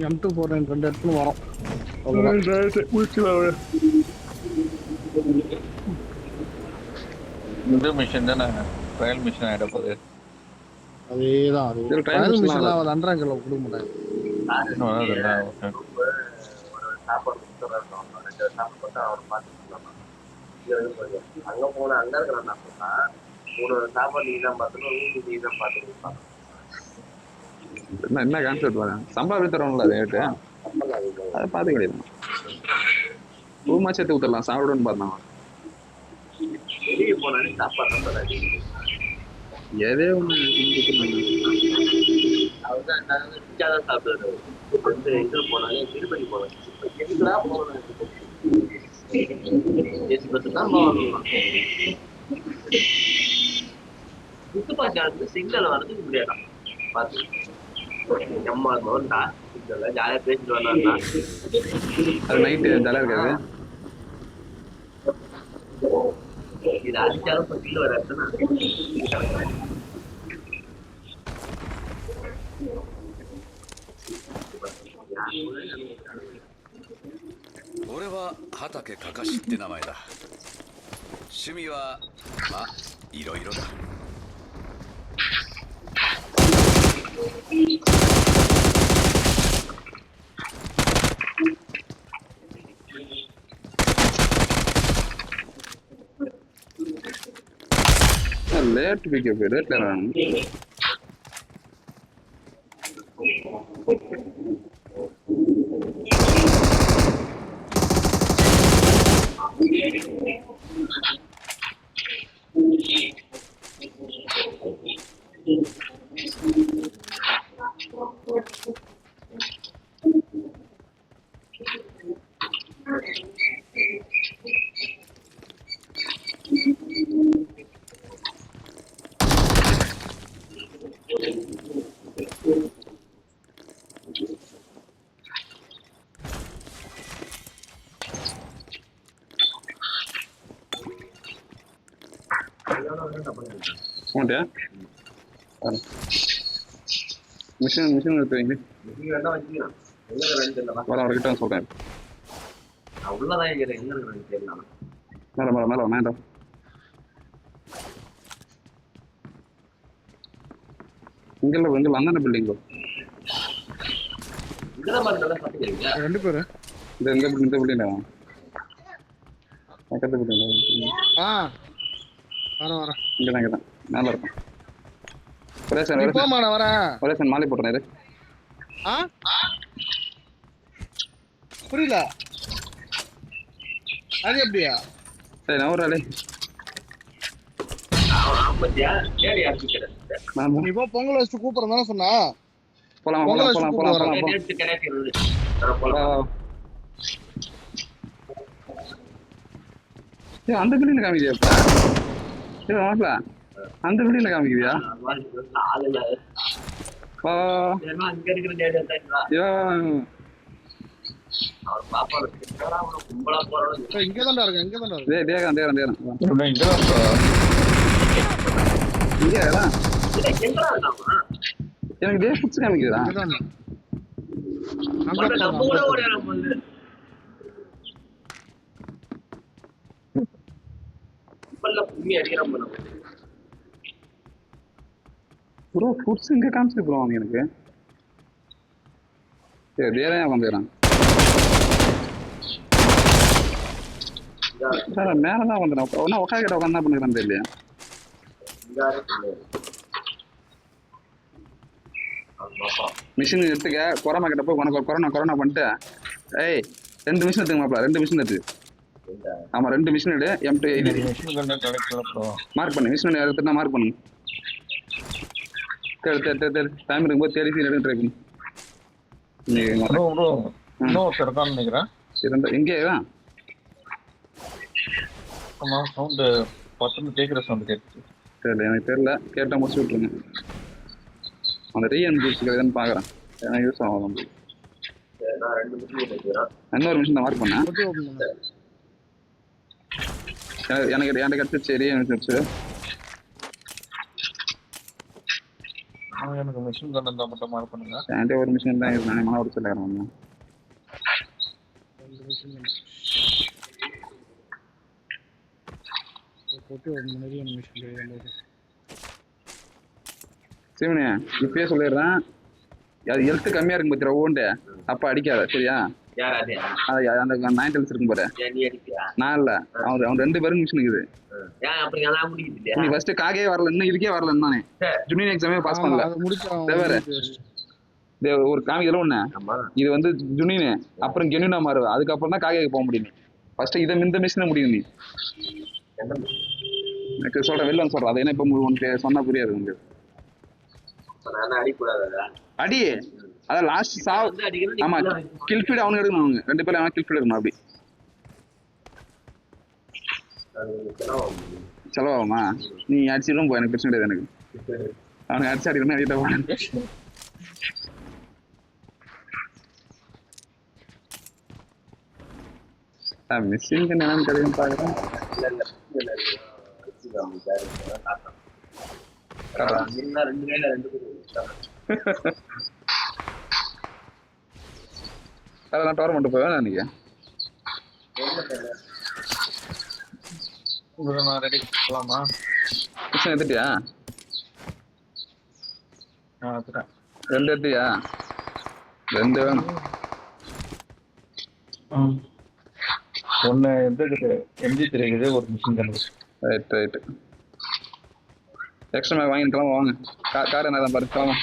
M2 போடுறேன் 2 இடத்துல வரோம். இந்த மிஷன் தானே ட்ரையல் மிஷன் ஆயிட போகுது. அதேதான் அது. ட்ரையல் மிஷன்லாம் அவர் அண்டராங்கல கொடுக்க மாட்டாங்க. அங்க போன அங்க இருக்கிறான் சாப்பாடு நீ தான் பார்த்துக்கணும், வீட்டு நீ தான் பார்த்துக்கணும். என்ன கான்செப்ட் வரேன் சம்பளம் தரோம்ல ரேட்டு அதை பார்த்து கிடையாது. ரூமா சேர்த்து ஊத்தரலாம் சாப்பிடுன்னு பார்த்தான். வெளியே போனாலே சாப்பாடு எதே ஒண்ணு அவர்தான் சாப்பிடுறாரு. எங்க போனாலே திருப்பதி போனேன் எதுக்குடா போனேன் சுத்துப்பாச்சாரத்துக்கு சிக்னல் வரதுக்கு முடியாதா பார்த்து எம்மா தோண்டா சிக்னல்ல ஜாலியா பேசிட்டு வரலாம்னா அது நைட்டு ஜாலியா இருக்காது. இது அடிச்சாலும் பத்தில வராதுன்னா 俺は畑かかしって名前だ。趣味はまあいろいろだ。லேட் பிக்கப் லேட்ல வேணும். மிஷின் மிஷின் எடுத்து வைங்க. அவர்கிட்ட சொல்றேன். மேல மேல மேல வேண்டாம். இங்கெல்லாம் எங்க அந்தான பில்டிங்கோ ரெண்டு பேரு இந்த பில்டிங் பக்கத்து பில்டிங். வர இங்கதான் மேல இருக்கும். மாலை போட்டேன். புரியல அது எப்படியா? சரி நான் ஒரு ஆளே நீ போ பொங்கல் வச்சுட்டு கூப்பிடுறேன் தானே சொன்னா. போலாம் போலாம் போலாம் போலாம் போலாம். அந்த பில்டிங்ல காமிக்கிறியா? அந்த பில்டிங்ல காமிக்கிறியா? இங்கதான்டா இருக்கு இங்கதான்டா இருக்கு. எனக்கு டே புடிச்சு காமிக்கிறா. ப்ரோ ஃபுட்ஸ் இங்க காமிச்சு ப்ரோ எனக்கு. சரி வேற ஏன் வந்துடுறான் சார்? மேலதான் வந்துடுறேன். ஒன்னா உட்கா கிட்ட உட்காந்து என்ன பண்ணிக்கிறான் தெரியலையா? மிஷின் எடுத்துக்க. கொரோனா கிட்ட போய் உனக்கு கொரோனா பண்ணிட்டு ஏய் 2 மிஷின் எடுத்துங்க மாப்பிள. 2 மிஷின் எடுத்து. ஆமா 2 மிஷின் எடு. M2 மார்க் பண்ணு. மிஷின் எடுத்துனா மார்க் பண்ணு. டைம் இருக்கும்போது தேடி சீன் எடுத்து ட்ரை பண்ணு. எங்கேதான் தெரியல, எனக்கு தெரியல. கேட்டா முடிச்சு விட்டுருங்க. அந்த ரீஎன்ஜின்னு பாக்குறேன். எனக்கு யூஸ் ஆகும். இன்னொரு மிஷின் தான் மார்க் பண்ணேன். எனக்கு கிடைச்சிச்சு. ரீஎன்ஜி எனக்கு மிஷின் கன் இருந்தா மட்டும் மார்க் பண்ணுங்க. என்கிட்ட ஒரு மிஷின் தான் இருக்கு, நானே மன ஒரு சொல்லிடுறேன் ஒன்று. 2 மிஷின் போட்டு ஒரு நிறைய மிஷின் கிடையாது. சிவனே இப்பயே சொல்லிடுறேன், அது எழுத்து கம்மியா இருக்கும் பத்திர ஓண்டு அப்ப அடிக்காத சரியா? யார் அது? அந்த 9 டெல்ஸ் இருக்கும் பாரு. நீ அடிப்பியா? நான் இல்ல, அவன் 2 பேரும் மிஷின் இருக்குது. ஏன் அப்படி எல்லாம் முடிக்குது? நீ ஃபர்ஸ்ட் காகே வரல, இன்னும் இதுக்கே வரல. நானே ஜூனியர் எக்ஸாமே பாஸ் பண்ணல. அது முடிச்சா ஒரு காமிக்கல ஒண்ணு. ஆமா, இது வந்து ஜுனியன் அப்புறம் கெனினா மாறுவ, அதுக்கப்புறம் தான் காகேக்கு போக முடியும். ஃபர்ஸ்ட் இதை இந்த மிஷினை முடியும். நீ எனக்கு சொல்ற வெளில வந்து சொல்ற, அது என்ன இப்ப உனக்கு சொன்னா புரியாது உங்களுக்கு. நான் அடிக்கூடாதா? அடி அதான் லாஸ்ட் சாவ். ஆமா கில் ஃபீட் அவனுக்கு எடுக்கணும், அவங்க 2 பேரும் அவன் கில் ஃபீட் எடுக்கணும். அப்படி செலவாகுமா? நீ அடிச்சிடும் போ, எனக்கு பிரச்சனை கிடையாது. எனக்கு அவனுக்கு அடிச்சு அடிக்கணும் அடிக்கிட்ட போன. மிஷின் என்னன்னு தெரியும் பாக்குறேன். அதெல்லாம் டோர்மெண்ட் போவேன் அன்னைக்கு. நான் ரெடி பண்ணலாமா? மிஷின் எடுத்துட்டியா? எடுத்துட்டேன். 2 எடுத்தியா? 2 வேணும். ஒன்னு எடுத்துக்கிட்டு MG3 இருக்குது, ஒரு machine gun. Right right. Extra mag வாங்கிக்கலாம் வாங்க. கார் என்ன தான் பாரு கிளம்பா.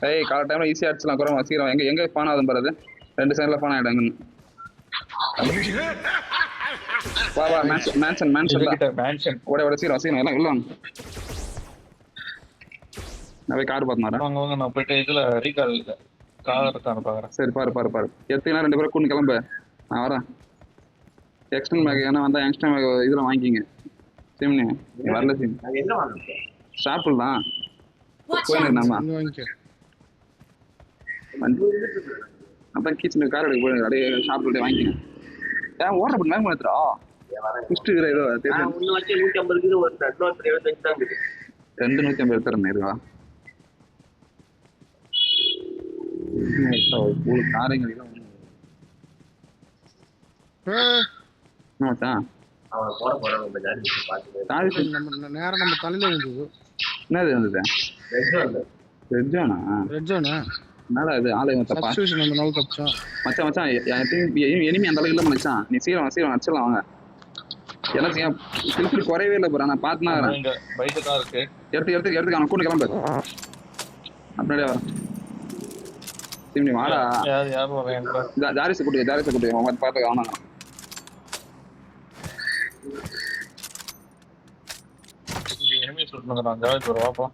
ஏய் கால டைம்ல ஈஸியா அடிச்சலாம், குறமா சீக்கிரம். எங்க பான் ஆகுதுன்னு பாரு, 2 சைடுல பான் ஆயிடும். எங்க வா வா மேன்சன் மேன்ஷன் ஓட சீக்கிரம் சீக்கிரம் எல்லாம் உள்ள வாங்க. நான் போய் கார் பார்த்து வரேன். வாங்க நான் போயிட்டு இதுல ரீகால் கார் இருக்கான்னு பாக்குறேன். சரி பாரு எத்தனை 2 பேரும் கூண்டு கிளம்பு, நான் வரேன். எக்ஸ்டர்னல் மேக் ஏன்னா வந்தா எக்ஸ்டர்னல் மேக் இதுல வாங்கிக்கிங்க. சிம்னி நீ வரல சிம் என்ன வாங்க? ஷாப்பில் தான் போயிருக்கு. நம்ம அதான் கிச்சனுக்கு கார் எடுக்க போய் அப்படியே ஷாப்பில் வாங்கிக்கிங்க. ஏன் ஓடுற பண்ணி மேம் எடுத்துடா குஸ்ட் இருக்கிற ஏதோ ஒன்று வச்சு 150 இருக்குது, ஒரு 225 தான் இருக்குது. 250 எடுத்துறேன் இருக்கா? காரைங்க அவன் போட போறான். நம்ம நேரம் நம்ம தலையில இருந்தது. என்னது வந்தது? ரெட் ஜோனா? என்னடா இது ஆலயம் தப்பா? சப்ஸ்டியூஷன் அந்த நாள் தப்பா. மச்சான் எனிமி அந்த அளவுக்கு இல்ல மச்சான். நீ சீக்கிரம் அடிச்சிடலாம் வாங்க. எனக்கு ஏன் திருப்பி குறையவே இல்லை ப்ரோ, நான் பார்த்துனா வரேன். பைக் தான் இருக்கு, எடுத்து அவன் கூட கிளம்பு. அப்படியே வரேன். நீ வாடா. யாரும் வரேன். ஜாரிசை கூட்டிக்க அவன் பார்த்து அவனா எனிமி சொல்லுங்க. ஜாலிக்கு ஒரு வாப்பா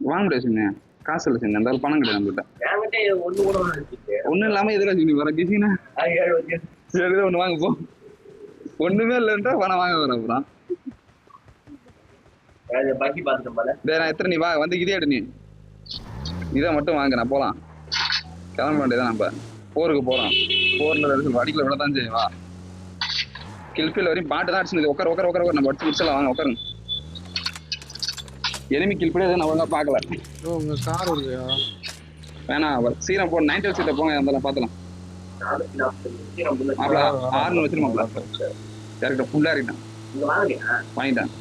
வாங்க முடியாது சின்ன, காசு இல்லை சின்ன, அந்த பணம் கிடையாது நம்மகிட்ட. ஒன்றும் இல்லாம எதிராக சொல்லி வர கிசினா சரி ஒன்று வாங்க போ. ஒண்ணுமே இல்லைன்றா பணம் வாங்க வர அப்புறம். நான் எத்தனை நீ வா வந்து இதே எடு, நீ இதை மட்டும் வாங்க, நான் போலாம். கிளம்ப வேண்டியதான், நம்ம போருக்கு போறோம். போர்ல அடிக்கல விடத்தான் செய்யும். வா கில்ஃபீல் வரையும் பாட்டு தான் அடிச்சு உட்கார நம்ம அடிச்சு முடிச்சலாம். வாங்க உட்காருங்க. எனிமி கில்ஃபீல் எதுவும் நான் ஒழுங்கா பார்க்கல. உங்க கார் இல்லையா? வேணாம் சீக்கிரம் போ, 9 சீட்டை போங்க, அதெல்லாம் பார்த்துலாம். 6 வச்சிருமாப்ல கரெக்டா ஃபுல்லா இருக்கேன் வாங்கிட்டேன்.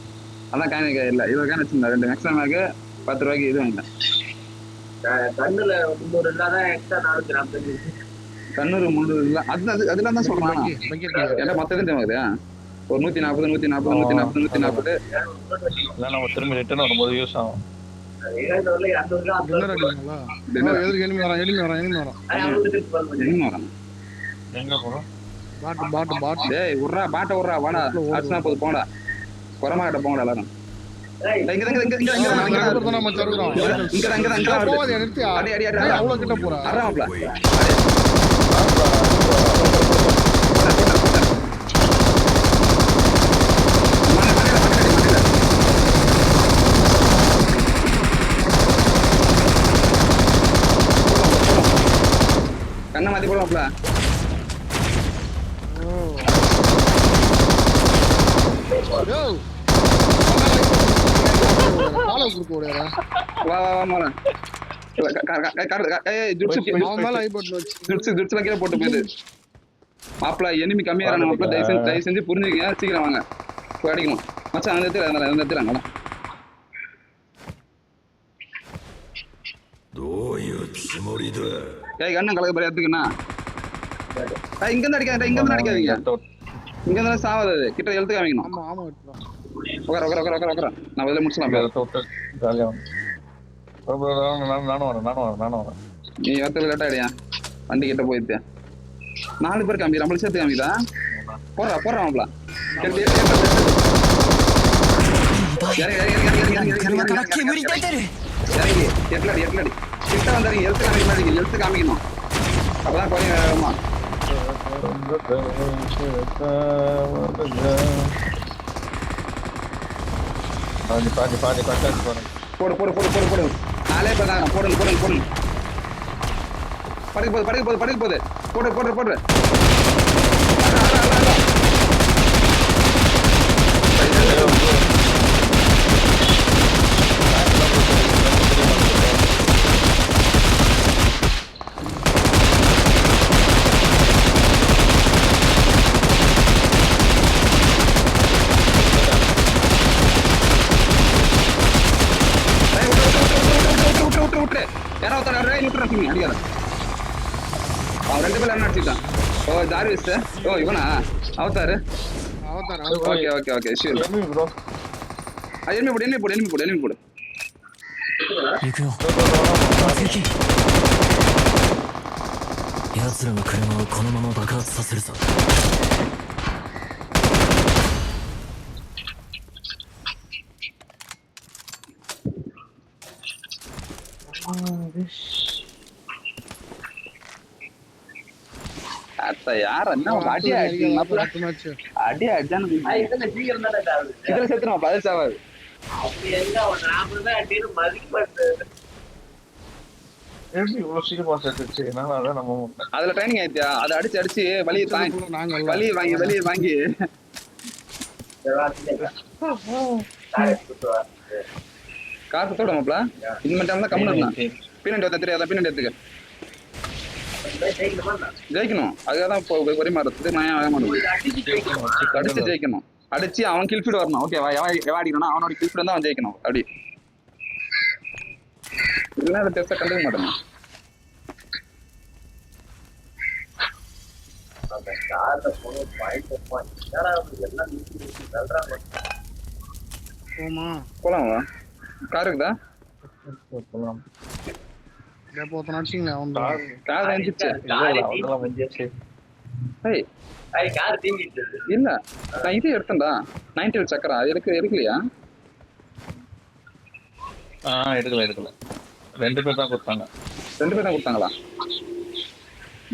அதான் காயின் இல்லை 20 காயின் வச்சிருந்தேன். 2 மேக்ஸிமம் மேக்கு 10 ரூபாய்க்கு இது வாங்கிட்டேன். கண்ணூர் 300 இல்லை, அதெல்லாம் தான் சொல்றான். எல்லாம் மொத்தத்தையும் தேவைக்குது. ஒரு 140 திரும்பி ரிட்டர்ன் வரும்போது யூஸ் ஆகும். எங்க போறோம்? டேய் உர்றா பாட்ட உர்றா வாடா. அடிச்சா போது போடா. கொரமா கிட்ட போங்கடா எல்லாரும். இங்க அவ்வளவு கிட்ட போறா. அறமாப்ல கண்ணை மாத்தி போடுவாப்ல. ஃபாலோ குடுக்க ஓடுறா. வா வா வா மோல. அவன் மேல ஐபோட் வச்சு. ஜுட்ஸ்ல கீழ போட்டு போயிடு. மாப்ள எனிமி கம்மியா இருக்காங்க மாப்ள. தயவு செஞ்சு புரிஞ்சுக்கங்க. சீக்கிரம் வாங்க. போய் அடிக்கணும். மச்சான் அந்த எடுத்துறாங்க. ஏய் கண்ணன் கலக்க போற எடுத்துக்கண்ணா. இங்க இருந்து அடிக்காதீங்க. இங்க இருந்து சாவாது. கிட்ட எழுத்து காமிக்கணும். ஆமா ஆமா எடுத்துறோம். உட்கார. நான் வெளில முடிச்சலாம். ஜாலியா நானும் வரேன். நீ வரத்துல லேட்டா அடியா. வண்டி கிட்ட போயிட்டு 4 பேர் காமிக்கிறா. நம்மள சேர்த்து காமிக்குதா? போடுறா மாப்ள. எட்லடி கிட்ட வந்தாருங்க. எழுத்து காமிக்கணும். அப்பதான் குறைய வேகமா. போடு 4 பேர் தான். போடுங்க. படுக்க போகுது. போடு. அடிக்காத. அவன் 2 பேர் என்ன அடிச்சுட்டான். ஓ ஜார்விஸ். ஓ இவனா அவதாரு. Okay sure. எனிமி போடு. 行くよ突撃奴らの車をこのまま爆発させるぞஅத்த யார் என்ன அடி அடிச்சானு இதுல செத்துறோம். பதில் சாவாது. அதுல ட்ரைனிங் ஆயிடுச்சா? அதை அடிச்சு வெளியே வாங்கி காசத்தோட மாப்ள இந்த டைம்ல கம்முன்னு பீனட் தெரியாத பீனட் எடுத்துக்க. ஜெயிக்கணும். அதுக்காகதான் ஒரே மாறுறது. அடிச்சு ஜெயிக்கணும். அடிச்சு அவன் கில்ஃபீட் வரணும். ஓகேவா? எவன் அடிக்கணும் அவனோட கில்ஃபீட் வந்து அவன் ஜெயிக்கணும். அப்படி இல்லைன்னா அதை டெஸ்ட்டை கண்டுக்க மாட்டேன். போலாமா? கார் இருக்குதா? இல்ல நான் இது எடுத்தேன்டா. 90 சக்கரா அது எடுக்கலையா? எடுக்கல. 2 பேர் தான் கொடுத்தாங்க. 2 பேர் தான் கொடுத்தாங்களா?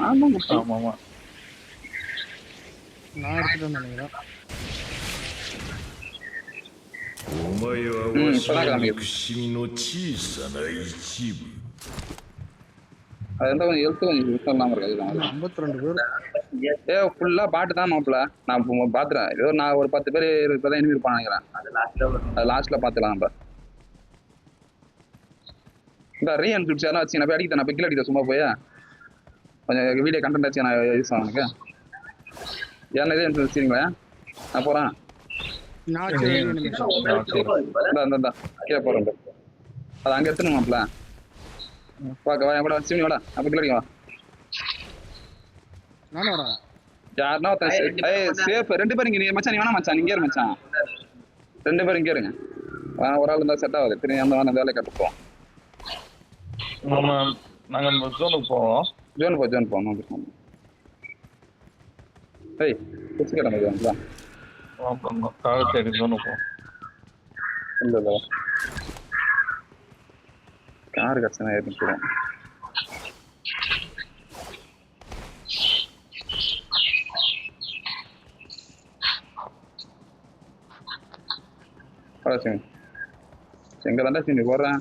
ஆமா நான் எடுத்துட்டு நினைக்கிறேன். ஃபுல்லா பாட்டு தான் மாப்பிள. நான் பாத்துறேன். ஏதோ நான் ஒரு 10 பேர் இப்பதான் இனிமே இருப்பான் நினைக்கிறேன். அது லாஸ்ட்ல பாத்துக்கலாம். நம்ம இந்த ரீஎன்ஃபிளிப்ஸ் யாரும் வச்சு நான் போய் அடிக்கிறேன். நான் போய் கீழே அடிக்கிறேன். சும்மா போய் கொஞ்சம் வீடியோ கண்டென்ட் வச்சு நான் யூஸ் ஆகும் எனக்கு. ஏன்னா ரீஎன்ஃபிளிப்ஸ் வச்சுங்களா? நான் போறேன். கீழே போறேன். அது அங்க எடுத்துணும் மாப்பிள. பாக்க வா கூட வச்சு வாடா. அப்ப கீழே அடிக்க வா. யாருன்னா சேஃப் 2 பேர் இங்க மச்சான். நீ வேணா மச்சான். நீங்க இரு மச்சான். 2 பேர் இங்க இருங்க. ஒரு ஆள் இருந்தா செட் ஆகுது. திரும்பி அந்த வேலையை கட்டுப்போம். நாங்க ஜோனுக்கு போவோம். ஜோன் போவோம். ஏய் குச்சி கடமை ஜோன்ல காலத்தேடி ஜோனுக்கு போவோம். இல்ல கார் கஷ்டம் ஏறிக்கிறேன். எங்க தாண்டா சீனி போடுறேன்.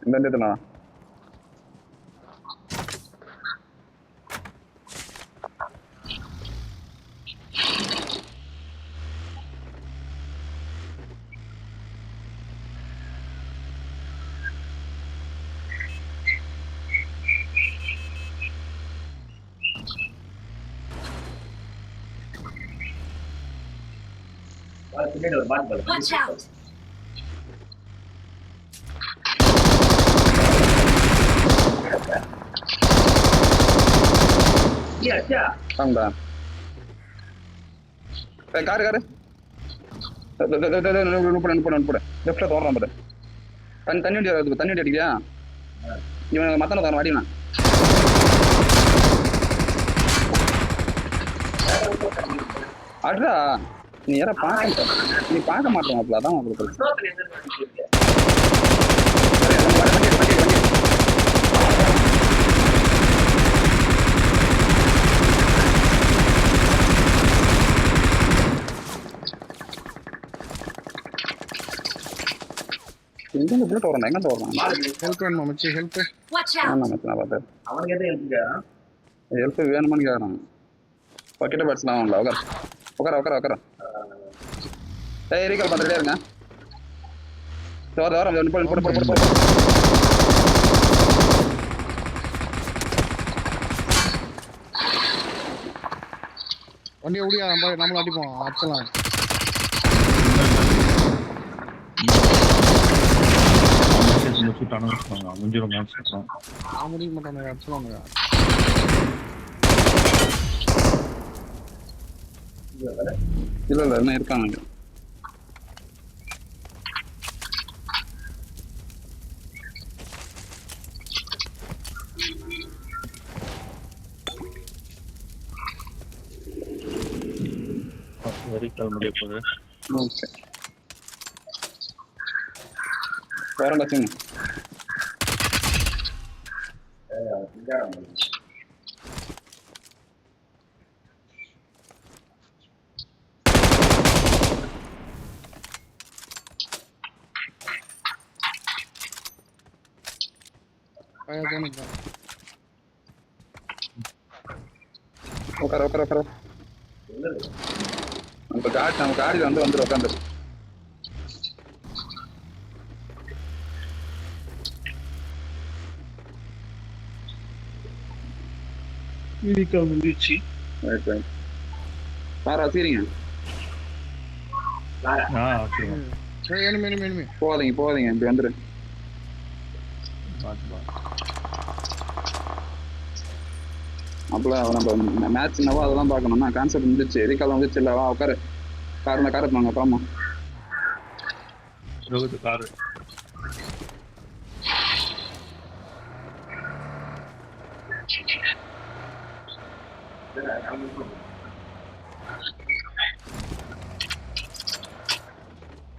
இந்த இடத்துல பின்னாடி ஒரு பாட்டு Watch out! ஆமாடா காரு போட லெஃப்ட்ல தோறான் பாரு தண்ணி வண்டி அடிக்கியா இவன் மத்தன தர அடினா அட்ரா நீ யார பார்க்க மாட்டோம் அப்பல அதான் உங்களுக்கு எங்க புல்லட் வரணும் எங்க வரணும் ஹெல்ப் வேணுமா மச்சி ஹெல்ப் Watch out! ஆமா மச்சி நான் பார்த்தேன் அவனுக்கு எதுவும் எழுதிக்காரன் ஹெல்ப் வேணுமான்னு கேட்கறான் பக்கெட்டை பேட்ஸ்லாம் அவங்கள உட்கார ஏய் ரீகால் பார்த்துட்டே இருங்க வர போடு வண்டியை ஓடியா நம்மளும் அடிப்போம் அடிச்சலாம் முடிஞ்சிடும் மேட்ச் நான் முடிக்க மாட்டேன் அடிச்சலாம் இல்ல என்ன இருக்காங்க ரீகால் முடிய போகுது ஓகே வேற சின்ன உட்கார நம்ம காடியில் வந்து உட்காந்து ரீகால் முடிச்சு வேற சரிங்க போகாதீங்க இப்படி வந்துரு அப்பல நம்ம மேட்ச்னாவோ அதெல்லாம் பார்க்கணும்னா கான்செப்ட் முடிச்சு ரீகால் வந்துச்சு இல்லவா உட்காரு காரை வாங்க அப்புறமா காரு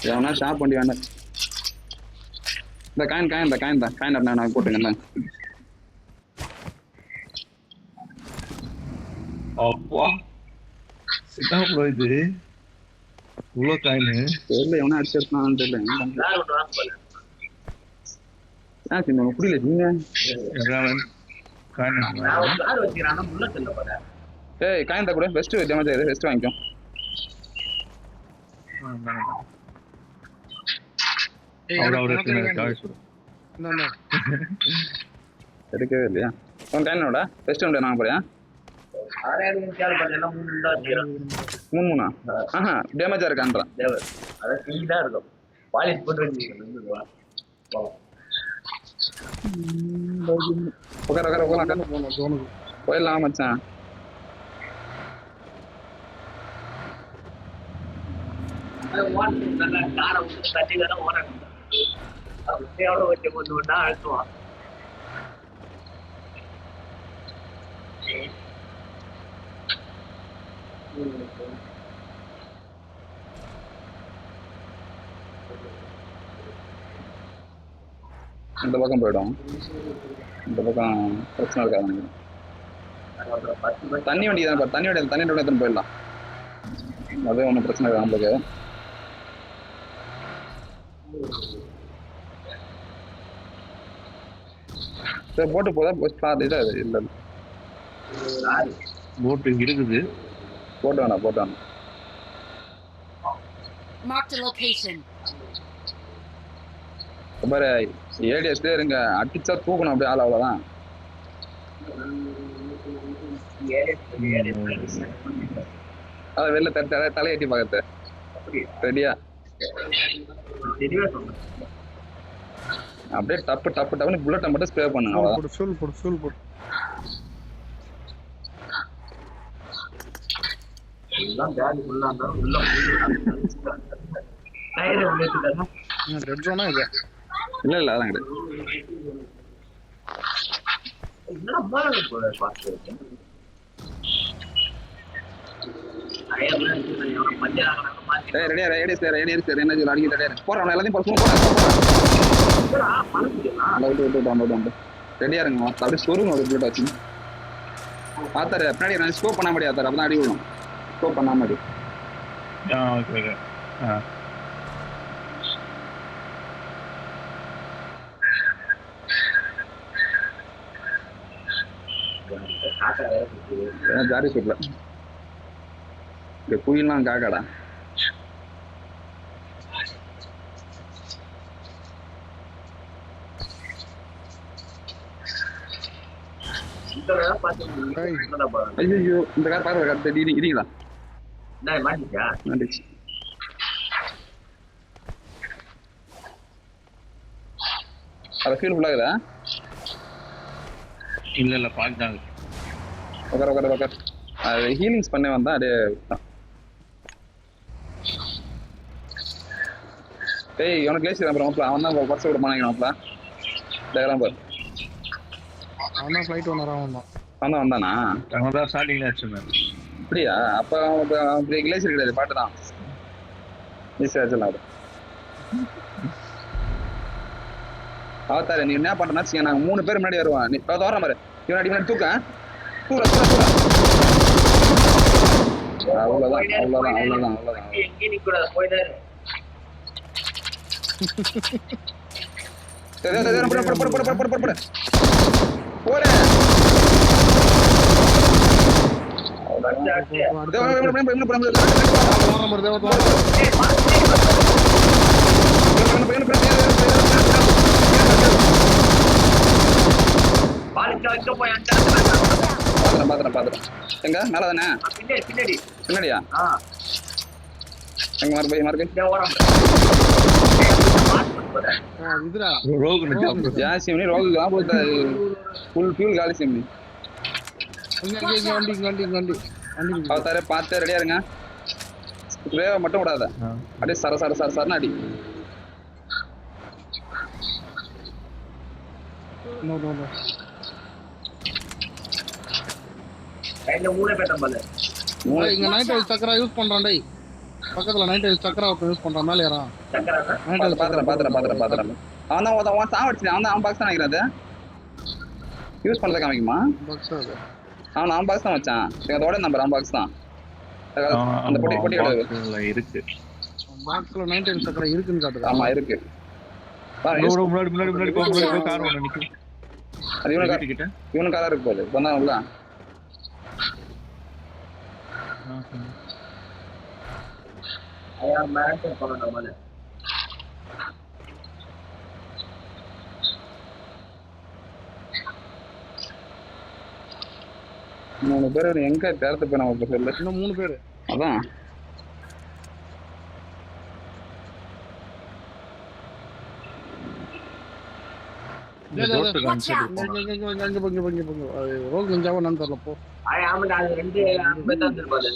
எவனா ஷாப் பண்ணி வேண்டாம் இந்த காயின் நான் போட்டுங்க அப்பா சிட்டாப்ல இது இவ்வளோ காயினு தெரியல எவனா அடிச்சிருக்கான்னு தெரியல புரியல ஏய் காயின் தான் கூட வெஸ்ட் டேமேஜ் ஆயிரு வெஸ்ட் வாங்கிக்கோ எடுக்கவே இல்லையா உன் காயினோட வெஸ்ட் உண்டு நாங்கள் போறியா 3 ஆஹா டேமேஜா இருக்கான்றான் அதான் சீடா இருக்கும் பாலிஷ் போட்டு போயிடலாம் மச்சான் காரை விட்டு தட்டி தானே ஓடணும் வச்சு கொண்டு ஒன்னா அழுத்துவான் இந்த பக்கம் போயிடும் இந்த பக்கம் பிரச்சனை இருக்காது தண்ணி வண்டி தான் தண்ணி வண்டி எடுத்துன்னு போயிடலாம் அதே ஒன்றும் பிரச்சனை இருக்காது நம்மளுக்கு சரி போட்டு போதா இதா இல்லை போட்டு இருக்குது போட்டு வேணாம் Marked a location. பாரு ஏடிஎஸ்ல இருங்க அடிச்சா தூக்கணும் அப்படியே ஆள் அவ்வளோதான் அதை வெளில தலையேட்டி பார்க்கறது ரெடியா தெரியவே சொன்னேன். அப்படியே டப்பு டப்பு டப்புன்னு புல்லட்டை மட்டும் ஸ்ப்ரே பண்ணுங்க அவ்வளவுதான். full போடு. எல்லாம் பேக் ஃபுல்லா இருந்தாலும் உள்ள டயர் உள்ளேட்டுட்டாங்க. ரெட் ஜோனா இது. இல்ல அதான் கிடையாது. என்னடா மாறல போற பாத்து. டயர்லாம் இருக்கு மஞ்சள் மாத்தி. ரெடியா என்ன சொல்ல அடிக்க ரெடியா போறோம் எல்லாத்தையும் போறோம். என்னடா பறக்குதுடா. அந்த ரெடியா இருங்க. அப்படியே சொருங்க ஒரு புல்லட் வச்சு. ஆத்தாரு பின்னாடி நான் ஸ்கோப் பண்ண முடியாது ஆத்தாரு. அப்பதான் அடி விடும். ஸ்கோப் பண்ண மாதிரி. ஓகே. ஜாரி சூட்ல இந்த குயிலாம் காக்காடா. இதெல்லாம் பாத்து என்னடா பா. ஐயோ இந்த கார் பாரு கரெக்ட் இடிங்களா. டேய் மாட்டியா? நடிச்சு அத ஃபீல் ஃபுல்லாகுதா? இல்ல பாக்குறாங்க. உட்கார் அது ஹீலிங்ஸ் பண்ண வந்தா அப்படியே டேய் இவனுக்கு லேசி தான் ப்ரோ. அவன் தான் பர்ஸ் விட மாட்டேங்கிறான்ப்பா. டேலாம் பாரு. அவன் தான் ஃளைட் ஓனர் வந்தானா? அவன் தான் ஸ்டார்டிங்ல அடிச்சான். அப்படியா? அப்ப அவன் கிளேசியர் கிடையாது, பாட்டு தான் ஈஸியா வச்சிடலாம். அது அவத்தாரு நீ என்ன பண்றனா நாங்க 3 பேர் முன்னாடி வருவான். நீ தோற மாதிரி இவன் அடி மாதிரி தூக்க தூர அவ்வளவுதான். எங்க நிக்கூடாது போயிடாரு. போடு பாத்துறேன். எங்க மேல தானே? பின்னாடியா? எங்க மார்க்கு இதுடா ஜாசிமணி ரோகுலாம் போட்டு ஃபுல் ஃபியூல் காலி சிம்னி. வண்டி அவத்தாரே பார்த்து ரெடியா இருங்க. ஸ்ப்ரேவை மட்டும் விடாத. அப்படியே சரன்னு அடி. இங்க நைட் ரைஸ் சக்கரா யூஸ் பண்றான். டேய் பக்கத்துல நைட் ரைஸ் சக்கரா யூஸ் பண்றான். மேல ஏறான். பாத்துறேன். அவன் சாவடிச்சு அவன் பாக்ஸ் தான் நினைக்கிறான். அது யூஸ் பண்றத காமிக்குமா? அவன் பாக்ஸ் தான் வச்சான். அதோட நம்பர் அவன் பாக்ஸ் தான். அந்த பொட்டியோட இருக்கு. பாக்ஸ்ல நைட் ரைஸ் சக்கரா இருக்குன்னு காட்டுது. ஆமா இருக்கு. முன்னாடி கார் ஒன்னு நிக்கு. அது இவனுக்கு காரா இருக்கு போகுது. வந்தான் உள்ள. ஐயா மேட்ச் பண்ணணும் மாதிரி. மூணு பேர் எங்க தேர்த்து போய் நம்ம சொல்லு. இன்னும் 3 பேர். அதான்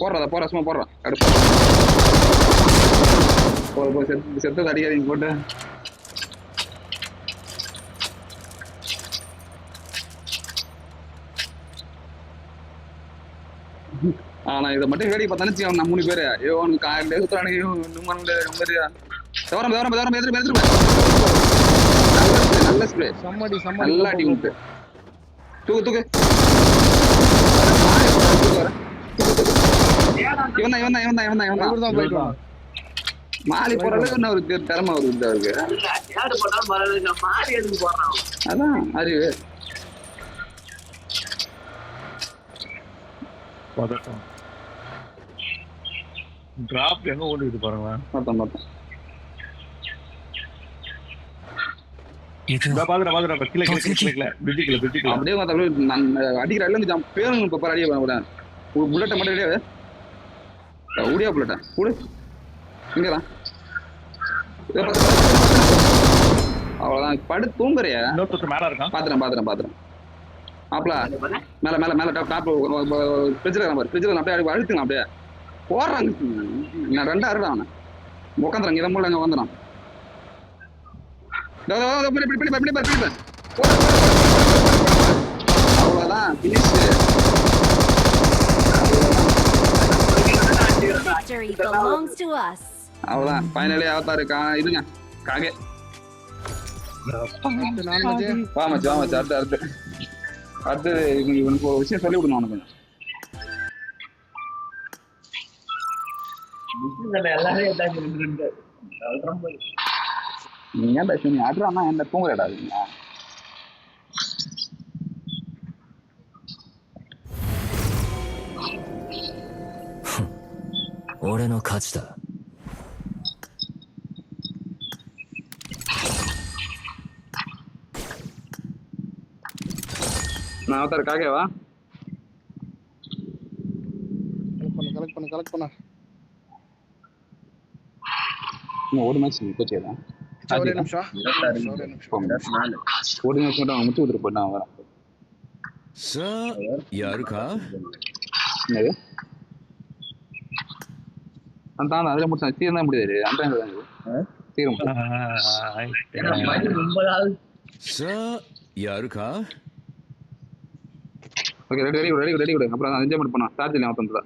போடுறா சும்மா போடுறா. செத்தது அடிக்காதீங்க போட்டு. ஆனா இதை மட்டும் வேடிக்கை பார்த்தானு அவன் 3 பேரு நல்ல ஸ்ப்ரே நல்லா அடி விட்டு தூக்கு இவன் மாலி போற அளவுக்கு என்ன ஒரு திறமை வருது அவருக்கு. அதான் அறிவு. டிராப் எங்க ஓடிட்டு பாருங்க. பார்த்தேன் அப்படியே அடிக்கிற பேருங்க இப்ப அடிய புல்லட்டை மட்டும் கிடையாது. ஊடியா புல்லட்டா கூடு இங்கதான் அவ்வளவுதான் படு தூங்குறியா இன்னொருத்தர் மேல இருக்கான். பாத்துறேன் மாப்பிள மேல டாப் ஃப்ரிட்ஜில் அப்படியே அழுத்துங்க அப்படியே போடுறாங்க. நான் 2 அறுடா அவனை உட்காந்துறான். இதை மூலம் அங்கே வந்துடும். அவ்வளோதான் finish. Victory belongs to us. அவ்வளோதான் ஃபைனலி அவதார் இதுங்க காகே. நான் மச்சி. வா மச்சி அடுத்து இவனுக்கு ஒரு விஷயம் சொல்லி விடணும் அவனுக்கு. எல்லாரும் ஏதாச்சும் 2 நீ ஏன்டா நீ அடுறான்னா என்ன தூங்குறடா நீங்க?俺の勝ちだ。நான் அவதார் காகேவா? கலெக்ட் பண்ண இன்னும் ஒரு மேட்ச் கோச்சிடலாம். ஒரே நிமிஷம் ஒரு நிமிஷம் மட்டும் அவன் முச்சு விட்டுட்டு போயிட்டான். அவன் வரேன். さあやるか என்னது அந்த அதில் முடிச்சா சீரம் தான் முடியாது. அந்த சீரம் さあやるか ஓகே ரெடி விடு. அப்புறம் என்ஜாய்மெண்ட் பண்ணலாம். சார்ஜ் இல்லை அவத்தா.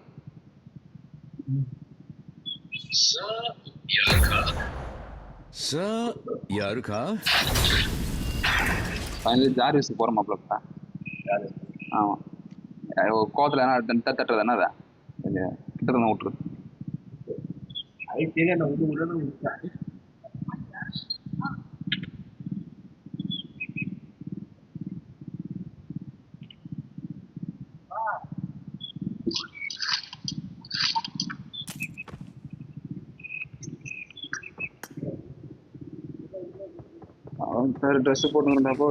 さあやるか ஃபைனலி ஜார்விஸ் போகிற மாப்பிள்ள. ஆமாம் கோவத்தில் என்ன தட்டுறது என்னதா கிட்ட தான் விட்டுரு. சார் ட்ரெஸ் போட்டுருந்தப்போ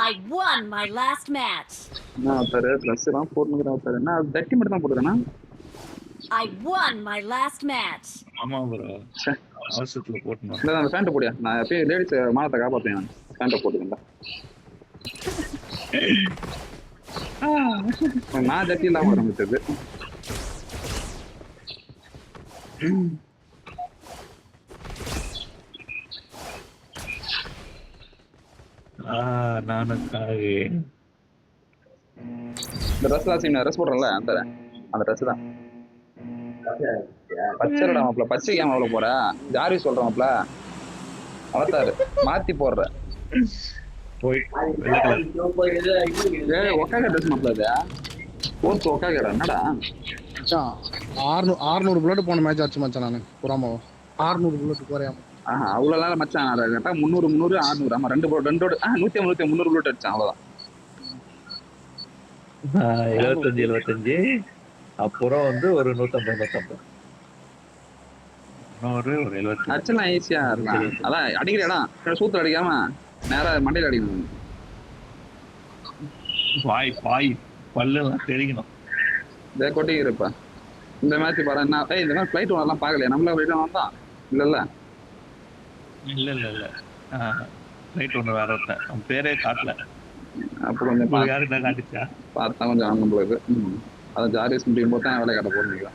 I won my last match. நான் சார் ட்ரெஸ் எல்லாம் போட்டுக்கிறேன் சார். என்ன தட்டி மட்டும் தான் போட்டுக்கிறேன்னா? I won my last match. ஆமா ப்ரோ, அவசரத்துல போட்டணும். இல்லை அந்த பேண்ட்டை போடியா. நான் எப்பயும் லேடிஸ் மானத்தை காப்பாற்றேன். நான் பேண்ட்டை போட்டுக்கிறேன். நான் ஜட்டி இல்லாமல் ஆரம்பிச்சது. நானுக்காக இந்த ட்ரெஸ் தான் ட்ரெஸ் போடுறேன்ல அந்த ட்ரெஸ் தான். பச்சைடா மாப்பிள்ள. பச்சைக்கு ஏன் அவ்வளோ போற? ஜாரி சொல்கிறேன் மாப்பிள்ள. அவத்தாரு மாற்றி போடுற. ஒக்காக ட்ரெஸ் மாப்பிள்ள. இது போர்த்து ஒக்காகடா. என்னடா 600 புல்லட் போன மேட்ச் ஆச்சு மச்சான். நான் புறாமோ 600 புல்லட் குறையாம. அவ்வளோலாம் மச்சான். கேட்டா 300 600. ஆமா 2 150 300 புல்லட் அடிச்சான். அவ்வளோதான். 75 அப்புறம் வந்து ஒரு 150 ஒரு 70 அடிச்சலாம் ஈஸியா இருக்கலாம். அதான் அடிக்கிற இடம் சூத்துல அடிக்காம நேரா மண்டையில அடிக்கணும். பாய் பல்லெல்லாம் தெரிக்கணும். இதை கொட்டிக்கிறப்ப இந்த மேட்ச் பாரு. என்ன இந்த மாதிரி ஃபிளைட் ஒன்றெல்லாம் பார்க்கலையா? நம்மள போயிட்டு வந்தான் இல்ல ரைட் ஒன்று வேற ஒருத்தன். அவன் பேரே காட்டல. அப்போ கொஞ்சம் யாருக்கிட்ட காட்டுச்சா பார்த்தா கொஞ்சம் நம்மளுக்கு அதான் ஜாரிஸ் முடியும் போது தான் வேலை காட்ட போறேன்.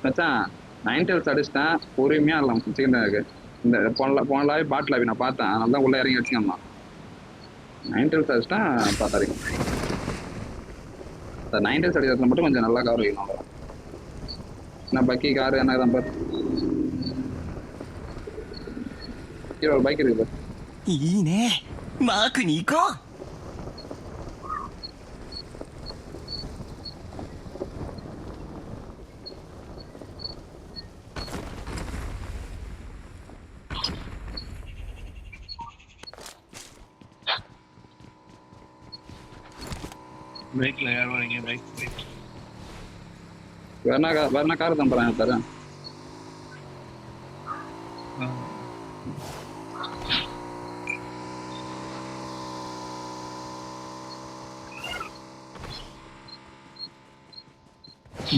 மச்சான் 9 டெல்ஸ் அடிச்சிட்டேன். பொறுமையா இல்லை சிக்கன் இருக்கு. இந்த போன லாவி பாட்டில் லாவி நான் பார்த்தேன். அதனால தான் உள்ள இறங்கி வச்சுக்கம்மா. 9 டெல்ஸ் அடிச்சிட்டேன். பார்த்தாரிக்கும் இந்த 9 டெல்ஸ் அடிக்கிறதுல மட்டும் கொஞ்சம் நல்லா கவர் வைக்கணும். என்ன பக்கி காரு என்ன தான் பாரு. கீழே ஒரு பைக் இருக்கு. いいね。マークに行こう。பைக்ல யார் வரீங்க? பைக் வேணா கார் தான் போறேன் சார்.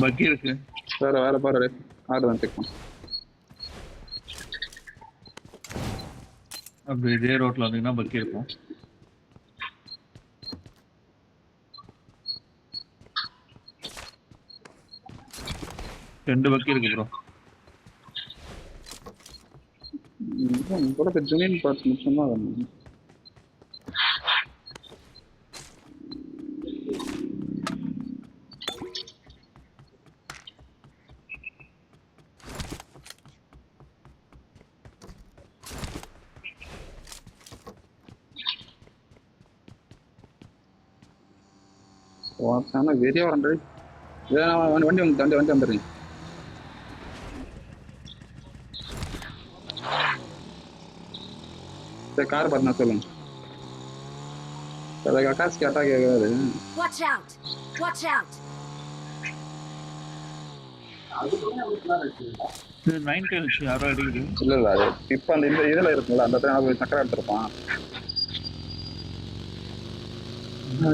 பக்கி இருக்கு. வேற பாரு ஆர்டர் தான் செக் பண்ணு. அப்படி இதே ரோட்ல வந்தீங்கன்னா பக்கி இருக்கும். ரெண்டு பக்கி இருக்கு ப்ரோ. கூட ஜூனியர் பார்ட்ஸ் மட்டும் தான் வரணும். வெறியா வரேன். வண்டி வந்துடுறீங்க. கார் பார்த்தா சொல்லுங்க. காசு கேட்டா கேட்காது. Watch out! Watch out! இது 9 டைல்ஸ் யாரோ அடிக்குது. இல்ல அது இப்ப அந்த இதுல இருக்குல்ல அந்த இடத்துல சக்கரை எடுத்திருப்பான்.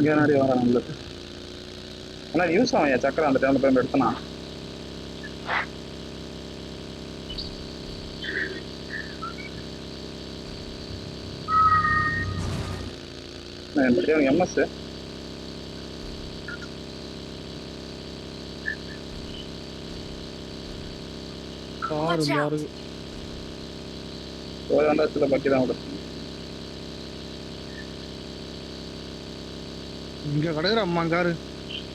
கேனாடி வர நம்மளுக்கு ஆனா யூஸ் ஆகும் சக்கரை அந்த டைம்ல போய் எடுத்தனா. எம்எஸ் கார் மாறு ஒரு வந்தாச்சுல பக்கி தான் விடுச்சு. இங்க கிடையாது அம்மா காரு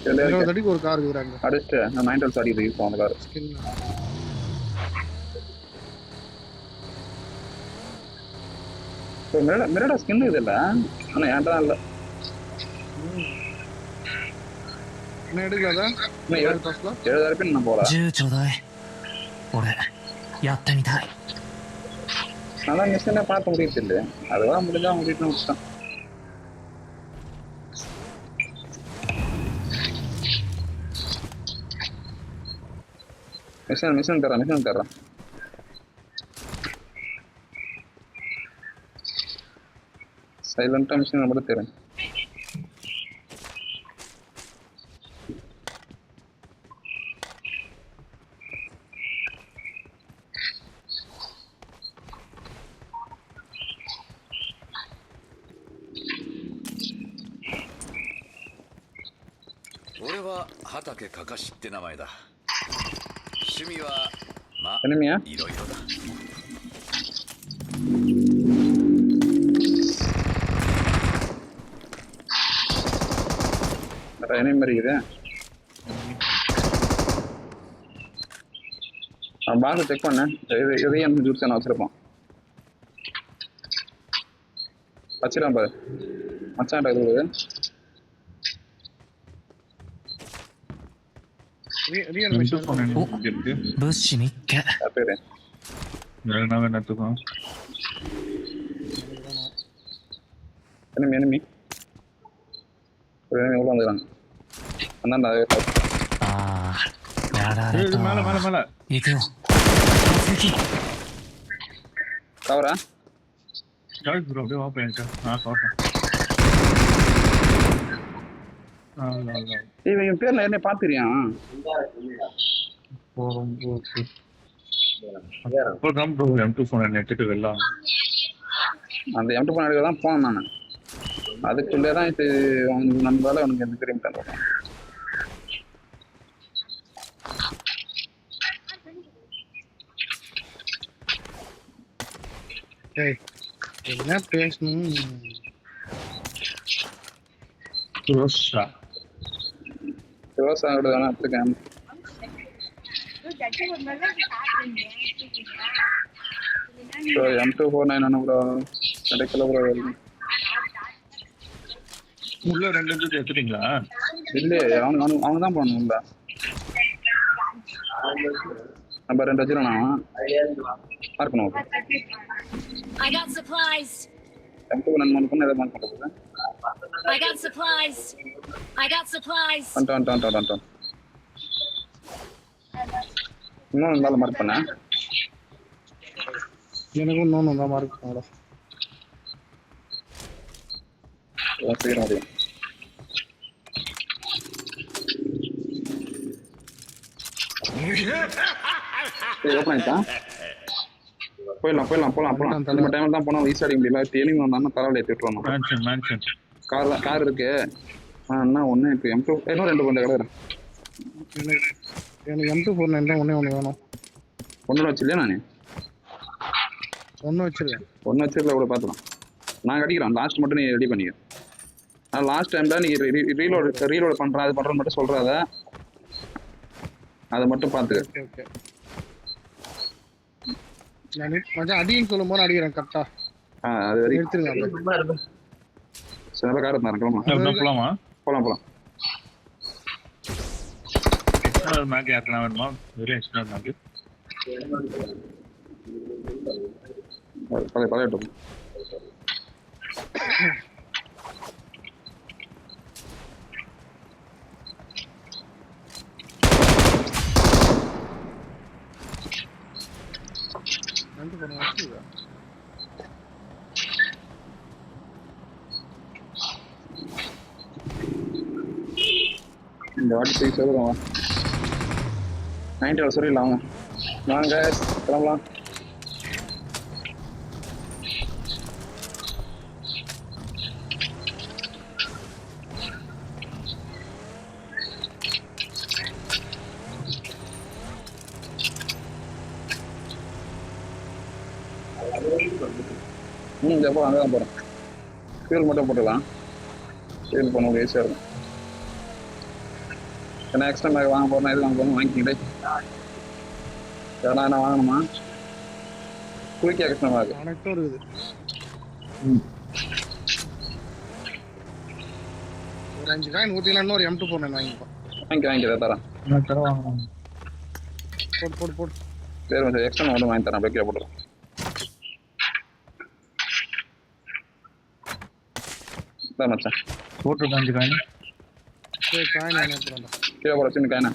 20 அடிக்கு ஒரு கார் இருக்குறாங்க. அடிச்சுட்டு நான் 9 டைல்ஸ் அடிக்குது யூஸ் ஆகும் கார். மிரடா ஸ்கின் இது இல்ல ஆனா ஏன்டா இல்ல என்ன எடுக்கலாதா? 7000 பின் நான் போறேன். 10ちょうだい。俺やってみたい。நல்லா மிஷினை பார்க்க முடியுது இல்லை அதுதான் முடிஞ்சா முடிட்டு விட்டான். மிஷின் தர்றேன். சைலண்டா மிஷின் மட்டும் தரேன்.俺は畑かかしって名前だ。趣味はまあ என்னமியா いろいろだ。என்ன மாதிரி இருக்குது. பாக்ஸ் செக் பண்ணேன். இதையும் ஜூஸ் நான் வச்சிருப்போம். வச்சிடலாம் பாரு மச்சான் இருக்குது.物資見っけ。 பேரு என்னத்துக்கும் enemy எவ்வளோ வந்துக்கிறாங்க. அந்தாண்டா ああ、やられた。மேல行くよ。突撃。 கவரா ஜார்ஜ் ப்ரோ அப்படியே வா பையன்டா. கவர்றேன். இவன் பேர் நான் என்ன பார்த்துறியான். எடுத்துட்டு வரலாம். அந்த M2 போன எடுக்க தான் போனேன் நான். அதுக்குள்ளே தான் இது அவனுக்கு நண்பால அவனுக்கு எந்த தெரியும் தருவான். என்ன பேசணும் விவசாயோட தானே எடுத்துக்கேன். M249 ப்ரோ கிடைக்கல ப்ரோ. உள்ள 2 இது எடுத்துட்டீங்களா? இல்லையே அவங்க தான் போகணும் உள்ள. நம்ம 2 வச்சிடணும் பார்க்கணும். I got supplies. M249 பண்ண எதை மார்க் பண்ணுறது. I got supplies. I got supplies. வந்துட்டோம். இன்னும் இருந்தாலும் மார்க் பண்ண. எனக்கும் இன்னொன்று தான் மார்க் பண்ணல. சீக்கிரம் முடியும். ஓப்பன் ஆயிட்டா போலாம் நம்ம டைம்ல தான் போனா ஈஸியா அடிக்க முடியல தேலிங் வந்தான்னா தரால ஏத்தி விட்டுறோம் கார் இருக்கு அண்ணா ஒண்ணு இப்போ M2 இன்னும் 2 கொஞ்சம் கிடக்குறேன் எனக்கு M249 தான் ஒண்ணே வேணும். ஒன்னு வச்சிருக்கேன் நானு ஒண்ணு வச்சிருக்கேன். ஒன்னு வச்சிருக்கல கூட பாத்துக்கலாம். நான் அடிக்கிறேன் லாஸ்ட் மட்டும் நீ ரெடி பண்ணிக்க. நான் லாஸ்ட் டைம்ல நீ ரீலோட் பண்ற அது பண்றது மட்டும் சொல்றாத அதை மட்டும் பாத்துக்க. ஓகே நான் மச்சான் அடின்னு சொல்லும்போது அடிக்கிறேன் கரெக்டா. அது வரைக்கும் எடுத்துருங்க. சும்மா இருக்கு. சில பேர் கார் இருந்தாங்க போலாமா? போலாம் எக்ஸ்ட்ரா மேக் யாருக்குனா வேணுமா? வெறும் எக்ஸ்ட்ரா மேக் பழைய இந்த வாட்டி போய் சொல்லுறோம் 90 சொல்லிடலாம் வாங்க கிளம்பலாம். எப்போ அங்கே தான் போகிறேன். ஃபியூல் மட்டும் போட்டுக்கலாம். ஃபியூல் பண்ண ஒரு ஈஸியாக இருக்கும். ஏன்னா எக்ஸ்ட்ரா பேக் வாங்க போகிறேன் இது வாங்க போகணும் வாங்கிக்கிட்டே யாரா என்ன வாங்கணுமா? குளிக்க எக்ஸ்ட்ரா பேக் அனைத்தும் இருக்குது. ஒரு 5 காயின் ஊற்றிலாம் இன்னொரு M249 வாங்கிப்போம். வாங்கி தரேன். போடு சரி மச்சான் எக்ஸ்ட்ரா மட்டும் வாங்கி தரேன். அப்படியே போட்டுருக்கேன். தான் மச்சான் போட்டு 5 காயின் சரி காயின் வாங்கிக்கிறேன். கீழே போகிற சின்ன காயினா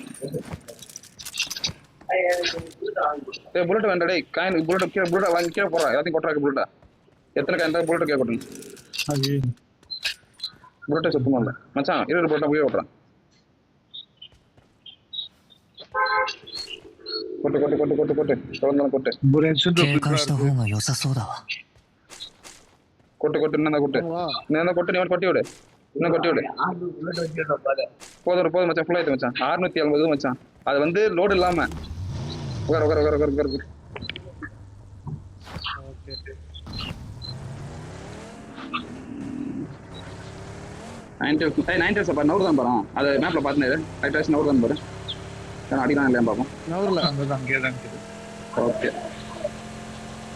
புல்லட் வேண்டாம் டேய் காயின் புல்லட் கீழே புல்லட் வாங்கி கீழே போடுறா எல்லாத்தையும் கொட்டுறாக்கு புல்லட்டா எத்தனை காயின் தான் புல்லட் கீழே கொட்டணும். புல்லட்டை சுத்தமாக இல்லை மச்சான் 20 புல்லட்டை போய் ஓட்டுறான். கொட்டு தொடர்ந்தாலும் கொட்டு கொட்டு இன்னும் கொட்டு இன்னும் கொட்டு நீ கொட்டி விடு இன்னும் கொட்டி விடு. போதும் மச்சான் ஃபுல்லாக மச்சான் 670 மச்சான். அது வந்து லோடு இல்லாம உட்கார 90 சார் நவுறு தான் பாரு. அது மேப்ல பார்த்துனது ரைட் நவுறு தான் பாரு. அடிக்கலாம் இல்லையா பார்ப்போம். ஓகே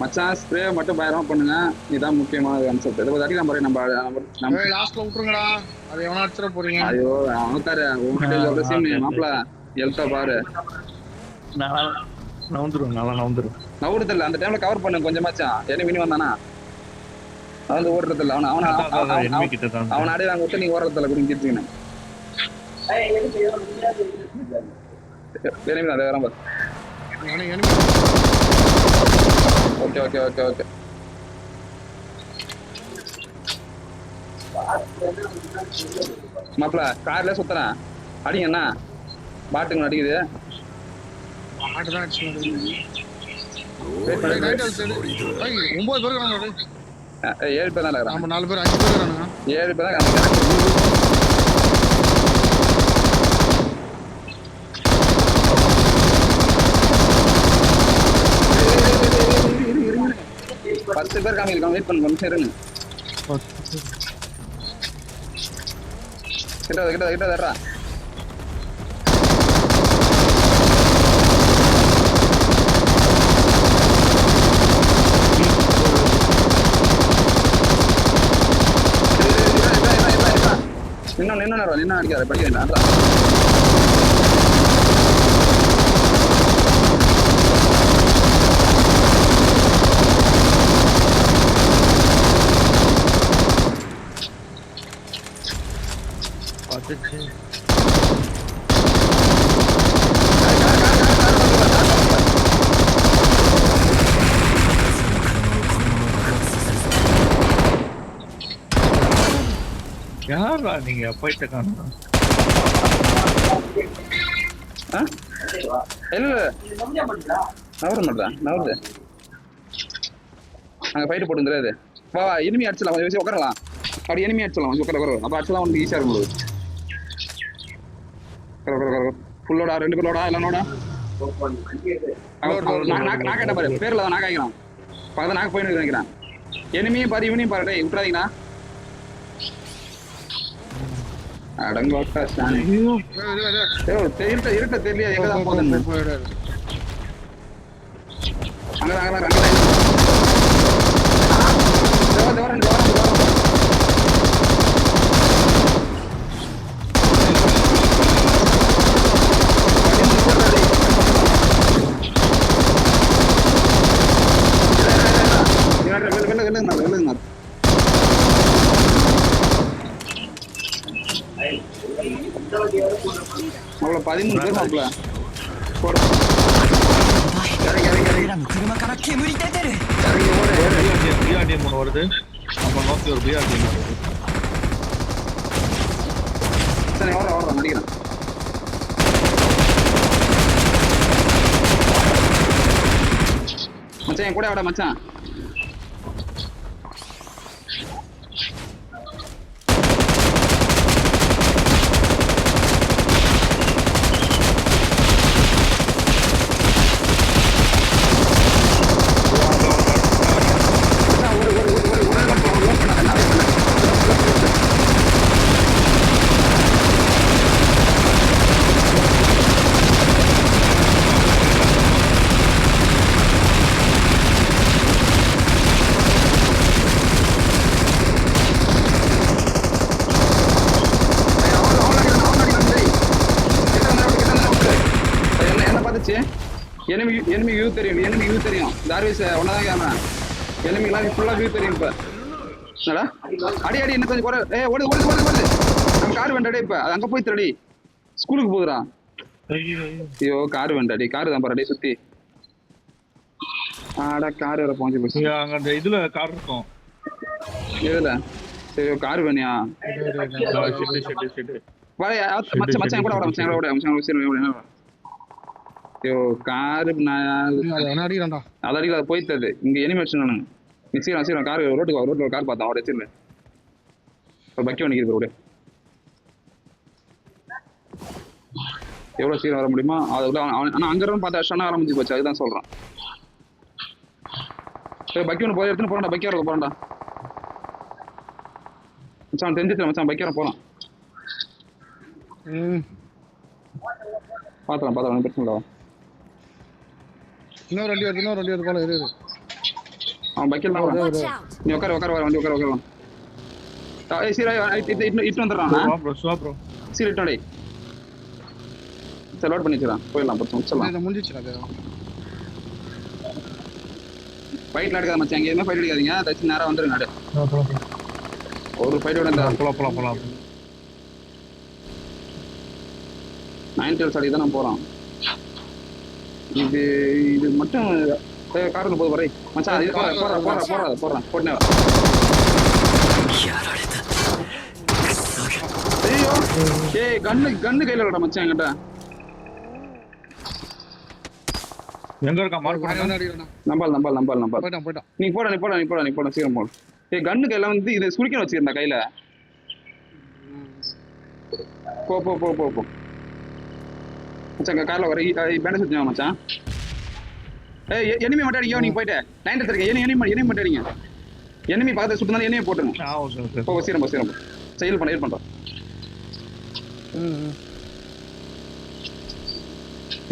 மச்சான் ஸ்ப்ரே மட்டும் பயங்கரமா பண்ணுங்க. இதுதான் முக்கியமான கான்செப்ட். இதை அடிக்கலாம் பாரு. நம்ம லாஸ்ட்ல விட்டுருங்கடா. அதை எவனா அடிச்சிட போறீங்க. ஐயோ அவனுக்காரு மாப்பிள எழுத்தா பாரு. நவுறு தெரியல அந்த டைம்ல கவர் பண்ணு கொஞ்சமாச்சான். என்ன மினி வந்தானா அவன் வந்து ஓடுறது இல்லை. அவன் அடைய வாங்க விட்டு நீங்க ஓடுறதில்ல குடிச்சிருக்கீங்க. அதை வேற பாரு. ஓகே மாப்பிள கார்ல சுத்துறேன் அடிங்கண்ணா. பாட்டுங்க அடிக்குது. 7 பேர் தான் இருக்கிறாங்க. 4 பேர் 5 பேர் இருக்கானுங்க. 7 பேர் தான். பத்து பேர் காமிக்கலாம். வெயிட் பண்ண நிமிஷம் இருங்க. கிட்ட தர்றா. நின்று அடிக்காத படிக்கிறேன். யாரா நீங்க போயிட்டு காணும்? இல்ல நவர மாட்டேன் நவருது அங்கே ஃபைட்டு போட்டுங்கிறது வா இனிமே அடிச்சலாம் கொஞ்சம் உட்காரலாம் அப்படி இனிமே அடிச்சலாம் உட்கார அப்போ அடிச்சலாம் உனக்கு ஈஸியாக இருக்கும் ஃபுல்லோடா 2 பேரோடா இல்லைனோடா நான் கேட்ட பாரு பேரில் தான் நான் காய்க்கிறான் பக்கத்தில் நாக்கு போயின்னு நினைக்கிறேன் இனிமையும் பாரு இவனையும் பாரு டேய் விட்டுறாதீங்கண்ணா அடங்கோட்டா சாணி இருட்ட தெரியல எங்கதான் போகுது அங்கதான் வெள்ளுங்க அவ்வளோ 13 பேர் மாப்பிள்ள போட 俺らの車から煙出てる பிஆர்டிஎம் ஒன்று வருது நம்ம நோக்கி ஒரு பிஆர்டிஎம் வருது சரி வர்றேன் நடிக்கிறேன் மச்சான் என் கூட விட மச்சான் enemy view தெரியும் தார்விஸ் ஒன்னதான் கேமரா எனிமிலாம் ஃபுல்லா வியூ தெரியும் இப்ப என்னடா அடி இன்னும் கொஞ்சம் குறை ஓடு நம்ம கார் வேண்டாடே இப்ப அது அங்க போய் தரடி ஸ்கூலுக்கு போகுதுடா ஐயோ கார் வேண்டாடி கார் தான் பாருடே சுத்தி ஆடா கார் வர போஞ்சு போச்சு அங்க அந்த இதுல கார் இருக்கும் எதுல சரி கார் வேணியா வாயா மச்சான் கூட வர மச்சான் ஐயோ காரு என்ன அடிக்கிறான்டா அது அடிக்கல அது போய்த்தது இங்க எனிமே வச்சுனானுங்க நீ சீக்கிரம் கார் ரோட்டுக்கு கார் பார்த்தா அவட வச்சிருந்தேன் இப்போ பக்கி வண்டிக்கு ரோடு எவ்வளோ சீக்கிரம் வர முடியுமா அதுக்குள்ள ஆனால் அங்கே இருந்து பார்த்து அஷ்டானா ஆரம்பிச்சு போச்சு அதுதான் சொல்கிறான் சரி பக்கி ஒன்று போய் எடுத்துன்னு போகிறேன்டா பக்கி வரக்கு போகிறேன்டா மச்சான் தெரிஞ்சிட்டு மச்சான் பக்கி வர போகலாம் பார்த்துலாம் ஒன்றும் பிரச்சனை இல்லை இன்னொரு வண்டி வருது போல இரு அவன் பைக்கில் தான் Watch வரான் out! நீ உட்கார வண்டி உட்கார ஏய் சீரா இட்டு வந்துடுறான் ப்ரோ சீர் இட்டோடே சரி லோட் பண்ணி வச்சுறான் போயிடலாம் பத்து முடிச்சிடலாம் இதை முடிஞ்சிச்சுடா ஃபைட்ல எடுக்காத மச்சான் எங்கேயுமே ஃபைட் எடுக்காதீங்க தச்சு நேரம் வந்துருங்க நாடு ஒரு ஃபைட் விட இந்த போலாம் 9 டெல்ஸ் அடி தான் போகிறோம் இது மட்டும் காரில் போது வரை மச்சான் இது போடுறேன் போட்டேன் ஐயோ ஏய் கண்ணு கையில் விட மச்சான் என்கிட்ட எங்க இருக்கா மார்க் பண்ணுங்க அடிக்கிறான்டா நம்பால் போயிட்டான் நீ போட சீக்கிரம் போடு ஏய் கண்ணு கையில வந்து இது சுருக்கி வச்சிருந்தா கையில போ மச்சான் கார்ல வர பேண்டேஜ் வச்சுங்க மச்சான் ஏய் எனிமி மட்டும் அடிக்கோ நீங்க போயிட்டு 9 எடுத்துருக்க எனிமி மட்டும் அடிங்க எனிமி பார்த்து சுட்டுனாலும் எனிமி போட்டுருங்க போ சீரம் செயல் பண்றோம்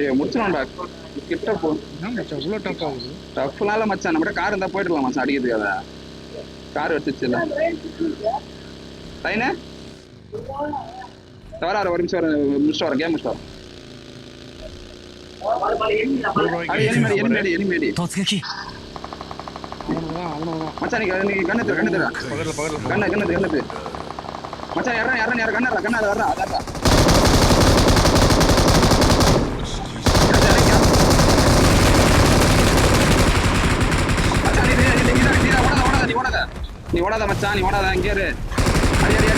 ஏய் முடிச்சிடலாம்டா கிட்ட போ இவ்வளோ டஃப் ஆகுது டஃப்னால மச்சான் நம்ம கார் இருந்தா போயிடலாம் மச்சான் அடிக்கிறதுக்கு அதை கார் வச்சுச்சுல லைனே வர ஒரு நிமிஷம் முடிச்சுட்டு வரேன் கேம் முடிச்சுட்டு வரேன் எனிமேடி 突撃 அவனதான் மச்சான் நீ கண்ணு தர கண்ணு மச்சான் யாரா கண்ணு வர்றா அதான் நீ ஓடாத மச்சான் நீ ஓடாத இங்கே இரு அடி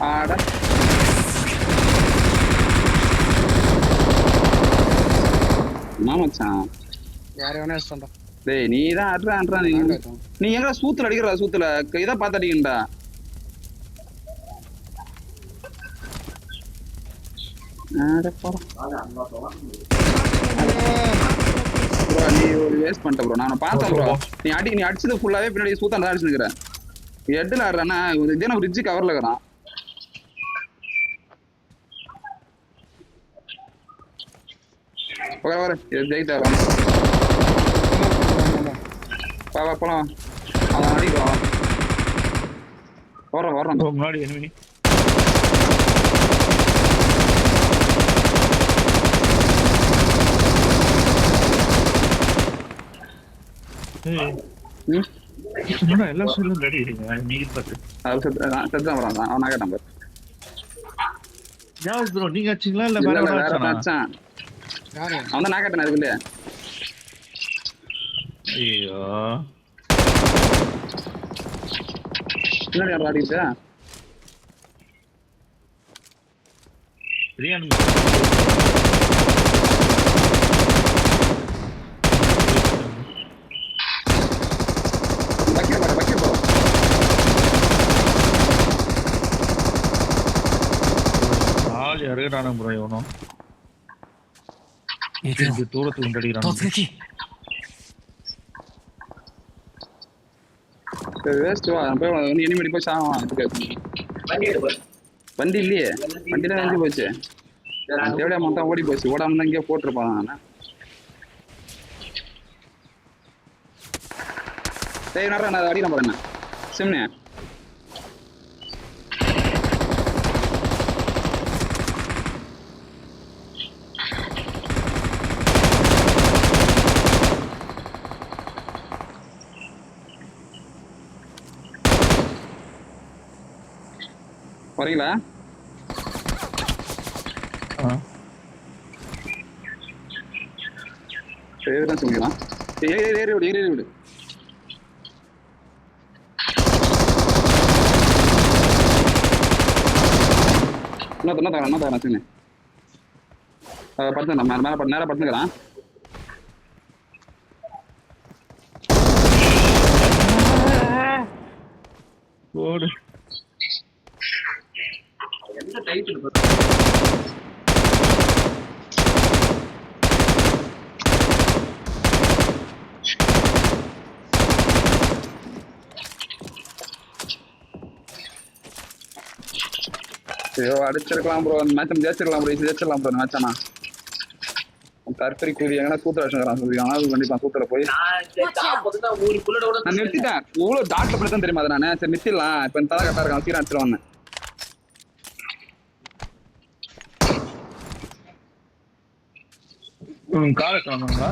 ஆட என்ன மச்சான் யார வேணா இஷ்டம்டா. டேய் நீ தான் அட்றா நீ எங்க சூத்துல அடிக்கிறா சூத்துல இதை பார்த்து அடிக்கண்டா ப்ரோ நீ ஒரு வேஸ்ட் பண்ணிட்ட ப்ரோ நான் பார்த்தேன் ப்ரோ நீ அடிச்சது ஃபுல்லாவே பின்னாடி சூத்தாண்டா அடிச்சுக்கிறேன் ஹெட்ல ஆடுறானா இதே நம்ம ரிட்ஜ் கவர்ல இருக்கிறான் வர ஜெயிட்டா வா போலாம் அவன் அடிக்கலாம் வர்றான் முன்னாடி enemy. என்னடா எல்லா சைடுல ரெடி இருக்கீங்க நீங்க பாத்து செத்தான் வரான் அவன் ஆகட்டான் பாரு யார் ப்ரோ நீங்க அடிச்சீங்களா இல்ல வேற யாராச்சும் அடிச்சான் யாரு? அவன் தான் நாகட்டான் அதுக்குள்ள ஐயோ பின்னாடி யாரும் ஆடிட்டு பிரியாணி வைக்க போ ஆள் இறகுறானு ப்ரோ இவனும் 行くよ இது தூரத்துக்கு முன்னாடி 突撃 வேஸ்ட் வா போய் வந்து இனிமேடி போய் சாவான் இதுக்கு வண்டி எடுப்போம். வண்டி இல்லையே வண்டியில வந்து போச்சு தேவையா மொத்தம் ஓடி போச்சு ஓடாம தான் இங்கே போட்டிருப்பான் நான் டேய் நடுறா நான் அடிக்கிறேன் பாருங்க சிம்னே வரீங்களா தான் சொல்லிக்கலாம் ஏறி விடு என்ன தரேன் சின்ன படுத்து மேலே நேராக படுத்துக்கிறான் ஓடு எந்த டைட்டில் ஐயோ அடிச்சிருக்கலாம் ப்ரோ அந்த மேட்ச் ஜெயிச்சிடலாம் ப்ரோ மேட்சானா தற்கொலை கூலி எங்கன்னா சூத்திர வச்சுக்கிறான் சொல்லிருக்காங்க அது கண்டிப்பா சூத்திர போய் நான் நிறுத்திட்டேன் இவ்வளவு டாட்ல பண்ணி தான் தெரியுமா அதை நான் சரி நிறுத்திடலாம் இப்ப தலை கரெக்டா இருக்கான் சீரா அடிச்சிருவாங்க காலை காணுங்களா